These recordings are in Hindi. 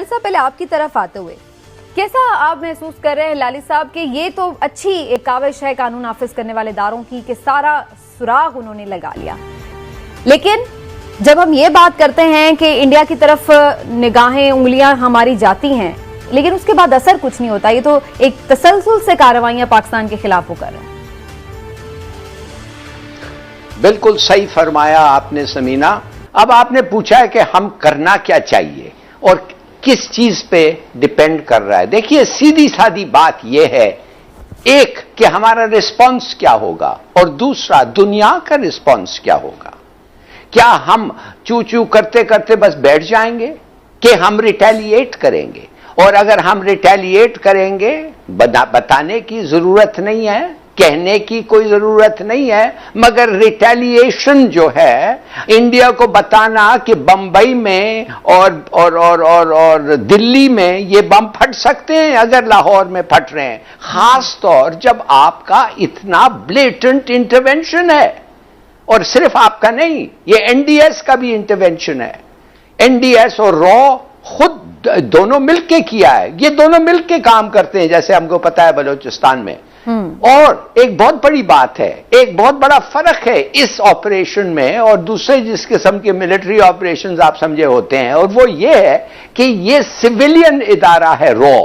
साहब, पहले आपकी तरफ आते हुए कैसा आप महसूस कर रहे हैं लाली साहब कि ये तो अच्छी एक काविश है कानून नाफिज करने वाले इदारों की कि सारा सुराग उन्होंने लगा लिया, लेकिन जब हम ये बात करते हैं कि इंडिया की तरफ निगाहें उंगलियां हमारी जाती हैं लेकिन उसके बाद असर कुछ नहीं होता, ये तो एक तसलसल से कार्रवाइयां पाकिस्तान के खिलाफ वो कर रहे हैं। बिल्कुल सही फरमाया आपने समीना। अब आपने पूछा है कि हम करना क्या चाहिए और किस चीज पे डिपेंड कर रहा है। देखिए, सीधी सादी बात यह है, एक कि हमारा रिस्पांस क्या होगा और दूसरा दुनिया का रिस्पांस क्या होगा। क्या हम चू चू करते करते बस बैठ जाएंगे कि हम रिटेलिएट करेंगे? और अगर हम रिटेलिएट करेंगे, बताने की जरूरत नहीं है, कहने की कोई जरूरत नहीं है, मगर रिटेलिएशन जो है इंडिया को बताना कि बंबई में और दिल्ली में ये बम फट सकते हैं अगर लाहौर में फट रहे हैं, खास तौर जब आपका इतना ब्लेटेंट इंटरवेंशन है। और सिर्फ आपका नहीं, ये एनडीएस का भी इंटरवेंशन है। एनडीएस और रॉ खुद दोनों मिलके किया है, ये दोनों मिलके काम करते हैं, जैसे हमको पता है बलूचिस्तान में। और एक बहुत बड़ी बात है, एक बहुत बड़ा फर्क है इस ऑपरेशन में और दूसरे जिस किस्म के मिलिट्री ऑपरेशंस आप समझे होते हैं, और वो ये है कि ये सिविलियन इदारा है रॉ,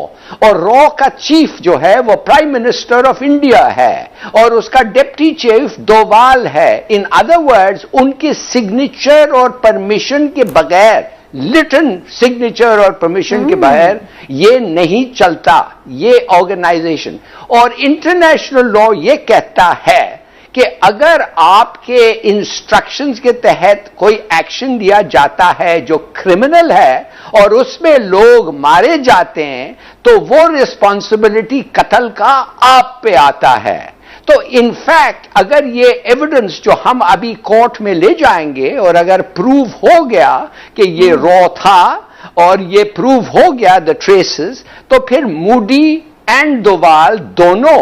और रॉ का चीफ जो है वो प्राइम मिनिस्टर ऑफ इंडिया है और उसका डिप्टी चीफ डोवाल है। इन अदर वर्ड्स, उनके सिग्नेचर और परमिशन के बगैर, लिटन सिग्नेचर और परमिशन के बगैर ये नहीं चलता, ये ऑर्गेनाइजेशन। और इंटरनेशनल लॉ ये कहता है कि अगर आपके इंस्ट्रक्शंस के तहत कोई एक्शन लिया जाता है जो क्रिमिनल है और उसमें लोग मारे जाते हैं, तो वो रिस्पॉन्सिबिलिटी कत्ल का आप पे आता है। तो इनफैक्ट अगर ये एविडेंस जो हम अभी कोर्ट में ले जाएंगे और अगर प्रूव हो गया कि ये रॉ था और ये प्रूव हो गया द ट्रेसेस, तो फिर मूडी एंड डोवाल दोनों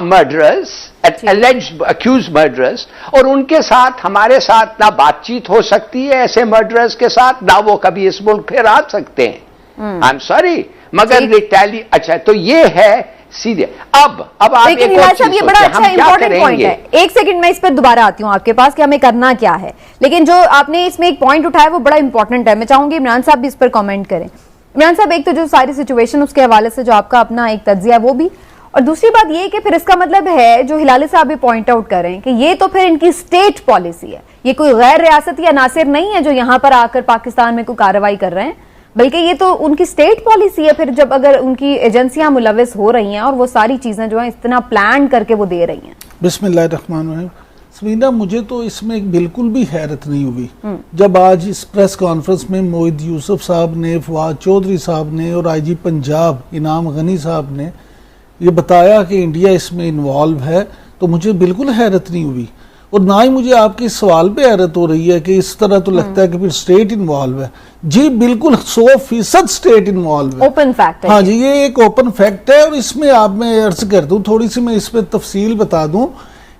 मर्डरर्स, एलिज्ड अक्यूज मर्डरर्स, और उनके साथ हमारे साथ ना बातचीत हो सकती है ऐसे मर्डरर्स के साथ, ना वो कभी इस मुल्क फिर आ सकते हैं। आई एम सॉरी, मगर रिटेली अच्छा, तो ये है सीधे। अब आप लेकिन हिलाल साहब, ये बड़ा अच्छा इंपॉर्टेंट पॉइंट है। एक सेकंड में इस पर दोबारा आती हूं आपके पास कि हमें करना क्या है, लेकिन जो आपने इसमें एक पॉइंट उठाया वो बड़ा इंपॉर्टेंट है। मैं चाहूंगी इमरान साहब भी इस पर कमेंट करें। इमरान साहब, एक तो जो सारी सिचुएशन उसके हवाले से जो आपका अपना एक तज्जिया है वो भी, और दूसरी बात ये कि फिर इसका मतलब है जो हिलाली साहब भी पॉइंट आउट कर रहे हैं कि ये तो फिर इनकी स्टेट पॉलिसी है, ये कोई गैर रियासत या नासिर नहीं है जो यहां पर आकर पाकिस्तान में कोई कार्रवाई कर रहे हैं, बल्कि ये तो उनकी स्टेट पॉलिसी है। फिर जब अगर उनकी एजेंसियां मुलविस हो रही हैं और वो सारी चीजें जो है इतना प्लान करके वो दे रही हैं। बिस्मिल्लाहिर्रहमानिर्रहीम। समीना, मुझे तो इसमें बिल्कुल भी हैरत नहीं हुई जब आज इस प्रेस कॉन्फ्रेंस में मोहिद यूसुफ साहब ने, फवाद चौधरी साहब ने और आईजी पंजाब इनाम गनी साहब ने ये बताया कि इंडिया इसमें इन्वॉल्व है, तो मुझे बिल्कुल हैरत नहीं हुई। और ना ही मुझे आपके सवाल पे हैरत हो रही है कि इस तरह तो लगता है कि फिर स्टेट इन्वॉल्व है। जी बिल्कुल 100% स्टेट इन्वॉल्व है, ओपन फैक्ट है। हाँ जी, ये एक ओपन फैक्ट है। और इसमें आप मैं अर्ज कर दूं, थोड़ी सी मैं इस पर तफसील बता दूं।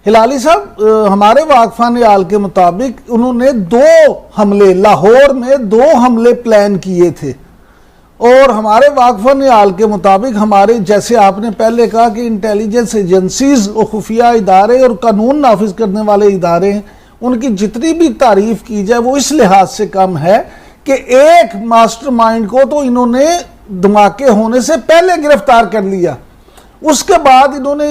हिलाली साहब, हमारे वाकफान आल के मुताबिक उन्होंने 2 हमले, लाहौर में 2 हमले प्लान किए थे, और हमारे वाकफान आल के मुताबिक हमारे, जैसे आपने पहले कहा कि इंटेलिजेंस एजेंसीज और खुफिया इदारे और कानून नाफिज करने वाले इदारे हैं, उनकी जितनी भी तारीफ की जाए वो इस लिहाज से कम है कि एक मास्टरमाइंड को तो इन्होंने धमाके होने से पहले गिरफ्तार कर लिया, उसके बाद इन्होंने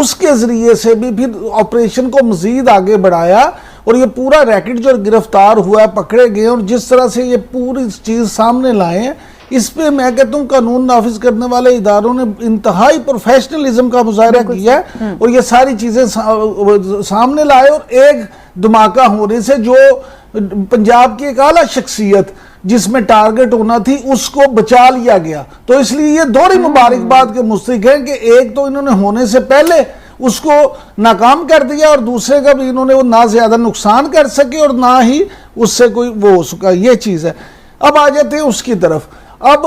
उसके जरिए से भी फिर ऑपरेशन को मजीद आगे बढ़ाया, और ये पूरा रैकेट जो गिरफ्तार हुआ है, पकड़े गए, और जिस तरह से ये पूरी चीज सामने लाए, इस पे मैं कहता हूँ कानून नाफिज करने वाले इदारों ने इंतहाई प्रोफेशनलिज्म का मुजाहरा किया है और ये सारी चीजें सामने लाए। और एक धमाका होने से जो पंजाब की एक आला शख्सियत जिसमें टारगेट होना थी उसको बचा लिया गया, तो इसलिए ये दोहरी मुबारकबाद के मुस्तहिक है कि एक तो इन्होंने होने से पहले उसको नाकाम कर दिया और दूसरे का भी इन्होंने वो ना ज्यादा नुकसान कर सके और ना ही उससे कोई वो हो सका, ये चीज है। अब आ जाते हैं उसकी तरफ। अब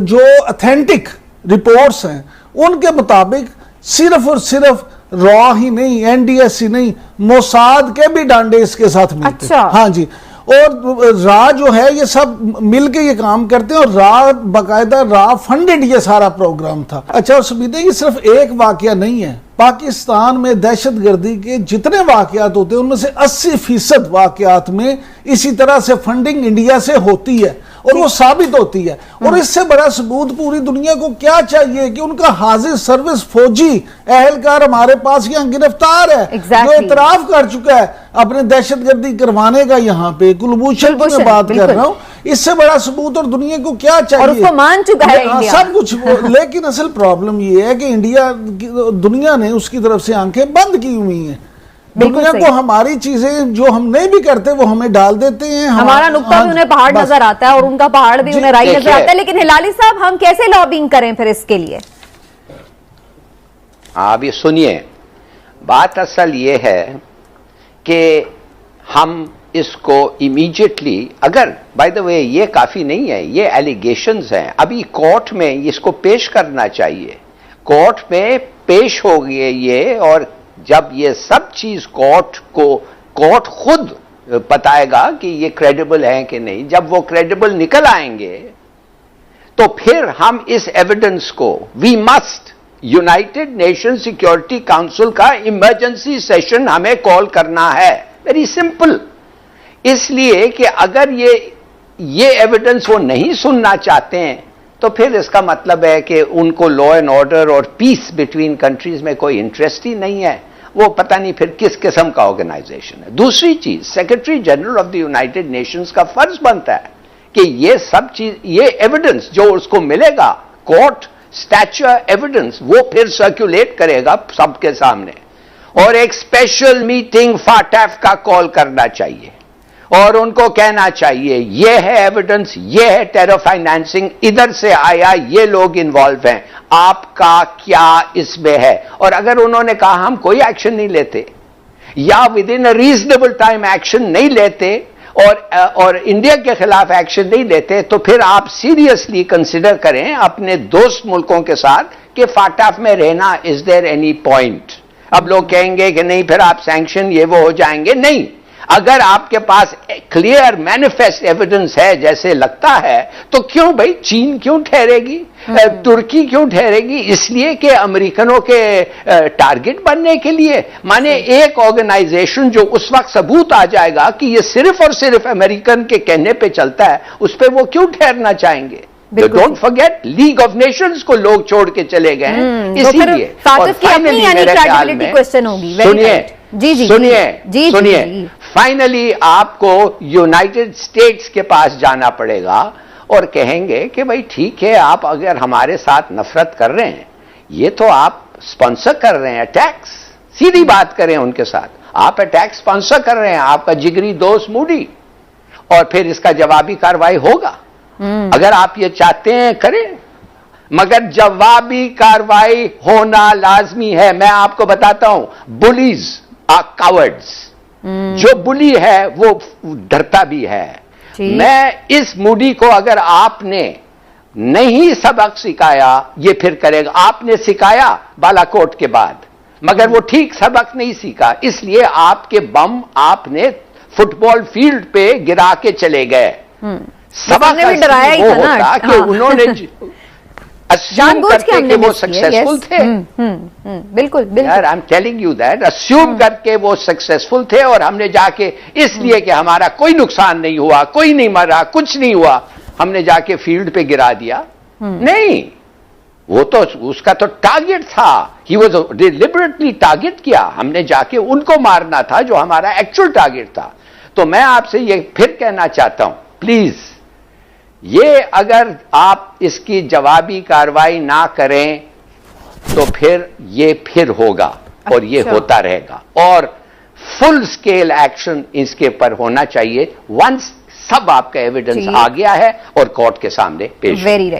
जो ऑथेंटिक रिपोर्ट्स हैं उनके मुताबिक सिर्फ और सिर्फ रॉ ही नहीं, एनडीएस ही नहीं, मोसाद के भी डांडे इसके साथ मिलते। अच्छा। हाँ जी, और रा जो है ये सब मिलके ये काम करते हैं, और रा बाकायदा रा फंडेड ये सारा प्रोग्राम था। अच्छा, और समीना, ये सिर्फ एक वाकया नहीं है। पाकिस्तान में दहशतगर्दी के जितने वाकयात होते हैं उनमें से 80% वाकयात में इसी तरह से फंडिंग इंडिया से होती है और वो साबित होती है। और इससे बड़ा सबूत पूरी दुनिया को क्या चाहिए कि उनका हाजिर सर्विस फौजी एहलकार हमारे पास यहाँ गिरफ्तार है, जो इतराफ कर चुका है अपने दहशतगर्दी करवाने का। यहाँ पे कुलभूषण की मैं बात कर रहा हूँ, इससे बड़ा सबूत और दुनिया को क्या चाहिए, और उसको मान चुका है इंडिया। सब कुछ। लेकिन असल प्रॉब्लम ये है कि इंडिया, दुनिया ने उसकी तरफ से आंखें बंद की हुई हैं। दुनिया को हमारी चीजें जो हम नहीं भी करते वो हमें डाल देते हैं। हमारा नुक्ता भी उन्हें पहाड़ नजर आता है और उनका पहाड़ भी उन्हें राई नजर आता है। लेकिन हिलाली साहब, हम कैसे लॉबिंग करें फिर इसके लिए? आप ये सुनिए, बात असल ये है कि हम इसको इमीडिएटली, अगर बाय द वे ये काफी नहीं है, ये एलिगेशंस हैं, अभी कोर्ट में इसको पेश करना चाहिए। कोर्ट में पेश हो गए ये, और जब ये सब चीज कोर्ट खुद बताएगा कि ये क्रेडिबल है कि नहीं, जब वो क्रेडिबल निकल आएंगे तो फिर हम इस एविडेंस को, we must, United Nation Security Council का इमरजेंसी सेशन हमें कॉल करना है। Very simple. इसलिए कि अगर ये एविडेंस वो नहीं सुनना चाहते हैं तो फिर इसका मतलब है कि उनको लॉ एंड ऑर्डर और पीस बिटवीन कंट्रीज में कोई इंटरेस्ट ही नहीं है। वो पता नहीं फिर किस किस्म का ऑर्गेनाइजेशन है। दूसरी चीज, secretary general of the United Nations का फर्ज बनता है कि ये सब चीज, ये एविडेंस जो उसको मिलेगा, कोर्ट स्टैच्यूर एविडेंस, वो फिर सर्कुलेट करेगा सबके सामने, और एक स्पेशल मीटिंग फाटफ का कॉल करना चाहिए और उनको कहना चाहिए ये है एविडेंस, ये है टेरर फाइनेंसिंग, इधर से आया, ये लोग इन्वॉल्व हैं, आपका क्या इसमें है। और अगर उन्होंने कहा हम कोई एक्शन नहीं लेते या with in a reasonable time action नहीं लेते और इंडिया के खिलाफ एक्शन नहीं लेते, तो फिर आप सीरियसली कंसिडर करें अपने दोस्त मुल्कों के साथ कि फाटफ में रहना, इज देयर एनी पॉइंट। अब लोग कहेंगे कि नहीं, फिर आप सैंक्शन ये वो हो जाएंगे। नहीं, अगर आपके पास क्लियर मैनिफेस्ट एविडेंस है जैसे लगता है, तो क्यों भाई चीन क्यों ठहरेगी, तुर्की क्यों ठहरेगी? इसलिए कि अमेरिकनों के टारगेट बनने के लिए। माने एक ऑर्गेनाइजेशन जो उस वक्त सबूत आ जाएगा कि ये सिर्फ और सिर्फ अमेरिकन के कहने पे चलता है, उस पर वो क्यों ठहरना चाहेंगे? Don't forget, league of Nations को लोग छोड़ के चले गए हैं, इसीलिए। और फाइनली मेरे ख्याल में, सुनिए, फाइनली आपको यूनाइटेड स्टेट्स के पास जाना पड़ेगा और कहेंगे कि भाई ठीक है, आप अगर हमारे साथ नफरत कर रहे हैं, ये तो आप स्पॉन्सर कर रहे हैं अटैक्स, सीधी बात करें उनके साथ, आप अटैक स्पॉन्सर कर रहे हैं, आपका जिगरी दोस्त मूडी, और फिर इसका जवाबी कार्रवाई होगा। अगर आप ये चाहते हैं करें, मगर जवाबी कार्रवाई होना लाजमी है। मैं आपको बताता हूं, बुलीज आर कावर्ड्स। जो बुली है वो डरता भी है। मैं इस मूडी को, अगर आपने नहीं सबक सिखाया, ये फिर करेगा। आपने सिखाया बालाकोट के बाद, मगर वो ठीक सबक नहीं सीखा, इसलिए आपके बम आपने फुटबॉल फील्ड पे गिरा के चले गए। सबक डराया ही था ना कि उन्होंने अस्यूम करके कि वो सक्सेसफुल थे। बिल्कुल यार, I am telling you that, assume करके वो सक्सेसफुल थे और हमने जाके इसलिए कि हमारा कोई नुकसान नहीं हुआ, कोई नहीं मरा, कुछ नहीं हुआ, हमने जाके फील्ड पे गिरा दिया। नहीं, वो तो उसका तो टारगेट था, ही वाज डिलिबरेटली टारगेट किया, हमने जाके उनको मारना था जो हमारा एक्चुअल टारगेट था। तो मैं आपसे ये फिर कहना चाहता हूं, प्लीज, ये अगर आप इसकी जवाबी कार्रवाई ना करें तो फिर ये फिर होगा और ये होता रहेगा, और फुल स्केल एक्शन इसके पर होना चाहिए वंस सब आपका एविडेंस आ गया है और कोर्ट के सामने पेश। Very right.